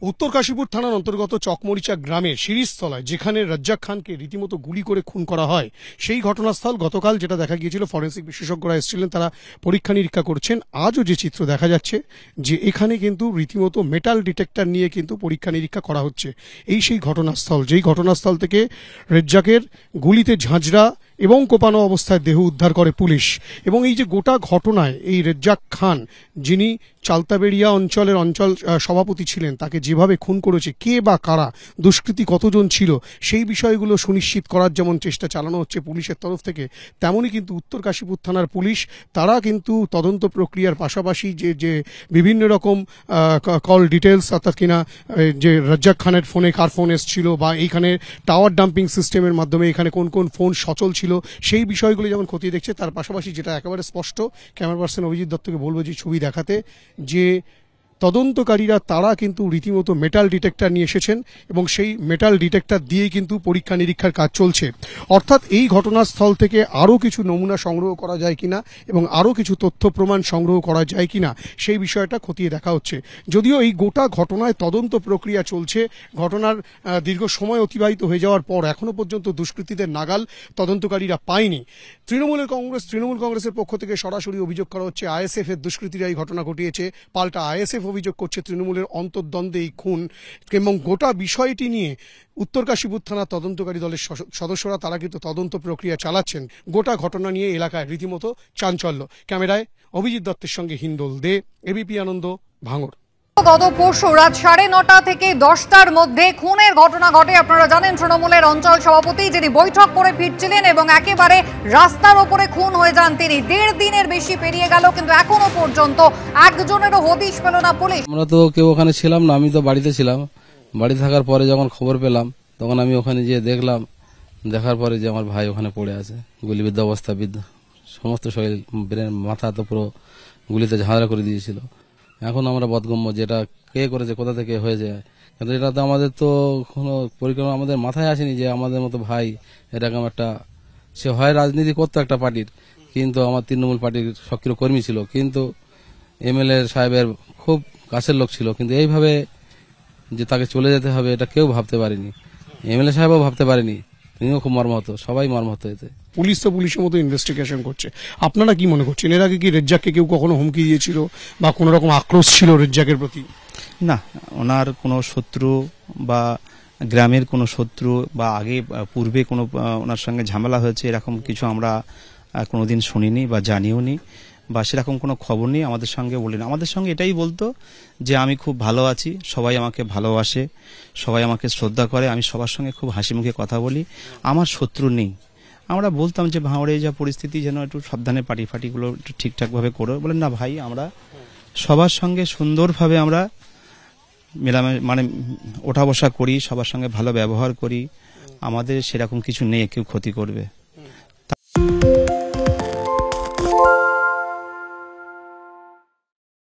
উত্তর কাশীপুর থানার অন্তর্গত চকমরিচা গ্রামের শিরিষতলায় যেখানে রাজ্জাক খানকে রীতিমতো গুলি করে খুন করা হয় সেই ঘটনাস্থল গতকাল যেটা দেখা গিয়েছিল, ফরেন্সিক বিশেষজ্ঞরা এসেছিলেন, তারা পরীক্ষা নিরীক্ষা করছেন। আজও যে চিত্র দেখা যাচ্ছে যে এখানে কিন্তু রীতিমতো মেটাল ডিটেক্টর নিয়ে কিন্তু পরীক্ষা নিরীক্ষা করা হচ্ছে। এই সেই ঘটনাস্থল, যেই ঘটনাস্থল থেকে রাজ্জাকের গুলিতে ঝাঁঝরা এবং কোপানো অবস্থায় দেহ উদ্ধার করে পুলিশ। এবং এই যে গোটা ঘটনায় এই রাজ্জাক খান, যিনি চালতাবেড়িয়া অঞ্চলের সভাপতি ছিলেন, তাকে যেভাবে খুন করেছে, কে বা কারা, দুষ্কৃতী কতজন ছিল, সেই বিষয়গুলো সুনিশ্চিত করার যেমন চেষ্টা চালানো হচ্ছে পুলিশের তরফ থেকে, তেমনই কিন্তু উত্তর কাশীপুর থানার পুলিশ তারা কিন্তু তদন্ত প্রক্রিয়ার পাশাপাশি যে বিভিন্ন রকম কল ডিটেলস, অর্থাৎ কিনা যে রাজ্জাক খানের ফোনে কার ফোন এসেছিল বা এইখানে টাওয়ার ডাম্পিং সিস্টেমের মাধ্যমে এখানে কোন কোন ফোন সচল ছিল, সেই বিষয়গুলো যেমন খতিয়ে দেখছে। তার পাশাপাশি যেটা একেবারে স্পষ্ট, ক্যামেরা পার্সন অভিজিৎ দত্তকে বলবো যে ছবি দেখাতে, যে তদন্তকারীরা তারা কিন্তু রীতিমতো মেটাল ডিটেক্টর নিয়ে এসেছেন এবং সেই মেটাল ডিটেক্টর দিয়েই কিন্তু পরীক্ষা নিরীক্ষার কাজ চলছে। অর্থাৎ এই ঘটনাস্থল থেকে আরও কিছু নমুনা সংগ্রহ করা যায় কিনা এবং আরও কিছু তথ্য প্রমাণ সংগ্রহ করা যায় কিনা সেই বিষয়টা খতিয়ে দেখা হচ্ছে। যদিও এই গোটা ঘটনায় তদন্ত প্রক্রিয়া চলছে, ঘটনার দীর্ঘ সময় অতিবাহিত হয়ে যাওয়ার পর এখনো পর্যন্ত দুষ্কৃতীদের নাগাল তদন্তকারীরা পায়নি। তৃণমূল কংগ্রেসের পক্ষ থেকে সরাসরি অভিযোগ করা হচ্ছে আইএসএফ এর দুষ্কৃতীরা এই ঘটনা ঘটিয়েছে। পাল্টা আইএসএফ অভিযোগ করছে তৃণমূলের অন্তর্দ্বন্দ্বে এই খুন এবং গোটা বিষয়টি নিয়ে উত্তর কাশীপুর থানার তদন্তকারী দলের সদস্যরা তারা কিন্তু তদন্ত প্রক্রিয়া চালাচ্ছেন। গোটা ঘটনা নিয়ে এলাকায় রীতিমতো চাঞ্চল্য। ক্যামেরায় অভিজিৎ দত্তের সঙ্গে হিন্দোল দে, এবিপি আনন্দ, ভাঙড়। গত পরশু রাত 9:30 থেকে 10টার মধ্যে খুনের ঘটনা ঘটে। আপনারা জানেন তৃণমূলের অঞ্চল সভাপতি যিনি বৈঠক করে ফিরছিলেন এবং একেবারে রাস্তার ওপরে খুন হয়ে যান তিনি। 1.5 দিনের বেশি পেরিয়ে গেল কিন্তু এখনো পর্যন্ত একজনেরও হদিশ পেল না পুলিশ। আমরা তো কেউ ওখানে ছিলাম না, আমি তো বাড়িতে ছিলাম। বাড়ি থাকার পরে যখন খবর পেলাম তখন আমি ওখানে গিয়ে দেখলাম, দেখার পরে যে আমার ভাই ওখানে পড়ে আছে, গুলিবিদ্ধ অবস্থা, সমস্ত শরীর, ব্রেন, মাথা তো পুরো গুলিতে ঝাঁঝরা করে দিয়েছিল। এখন আমরা বোধগম্য যেটা কে করেছে, কোথা থেকে হয়ে যায়, কিন্তু এটা তো আমাদের তো কোনো পরিকল্পনা আমাদের মাথায় আসেনি যে আমাদের মতো ভাই এরকম একটা, সে হয় রাজনীতি করতো একটা পার্টির, কিন্তু আমার তৃণমূল পার্টির সক্রিয় কর্মী ছিল, কিন্তু এমএলএ সাহেবের খুব কাছের লোক ছিল, কিন্তু এইভাবে যে তাকে চলে যেতে হবে এটা কেউ ভাবতে পারেনি, এমএলএ সাহেবও ভাবতে পারেনি। তিনিও খুব মর্মাহত, সবাই মর্মাহত। এতে পুলিশ তো পুলিশের মতো ইনভেস্টিগেশন করছে। আপনারা কি মনে করছেন, এর আগে কি রাজ্জাককে কেউ কখনো হুমকি দিয়েছিল বা কোনো রকম আক্রোশ ছিল রাজ্জাকের প্রতি? না, ওনার কোনো শত্রু বা গ্রামের কোনো শত্রু বা আগে পূর্বে কোনো ওনার সঙ্গে ঝামেলা হয়েছে এরকম কিছু আমরা কোনোদিন শুনিনি বা জানিও নি, বা সেরকম কোনো খবর নেই আমাদের সঙ্গে বলিনি। আমাদের সঙ্গে এটাই বলতো যে আমি খুব ভালো আছি, সবাই আমাকে ভালোবাসে, সবাই আমাকে শ্রদ্ধা করে, আমি সবার সঙ্গে খুব হাসি মুখে কথা বলি, আমার শত্রু নেই। আমরা বলতাম যে ভাঙড়ে যা পরিস্থিতি, যেন একটু সাবধানে পার্টি ফাটিগুলো একটু ঠিকঠাকভাবে করো। বলেন না ভাই, আমরা সবার সঙ্গে সুন্দরভাবে আমরা মানে ওঠা বসা করি, সবার সঙ্গে ভালো ব্যবহার করি, আমাদের সেরকম কিছু নেই কেউ ক্ষতি করবে।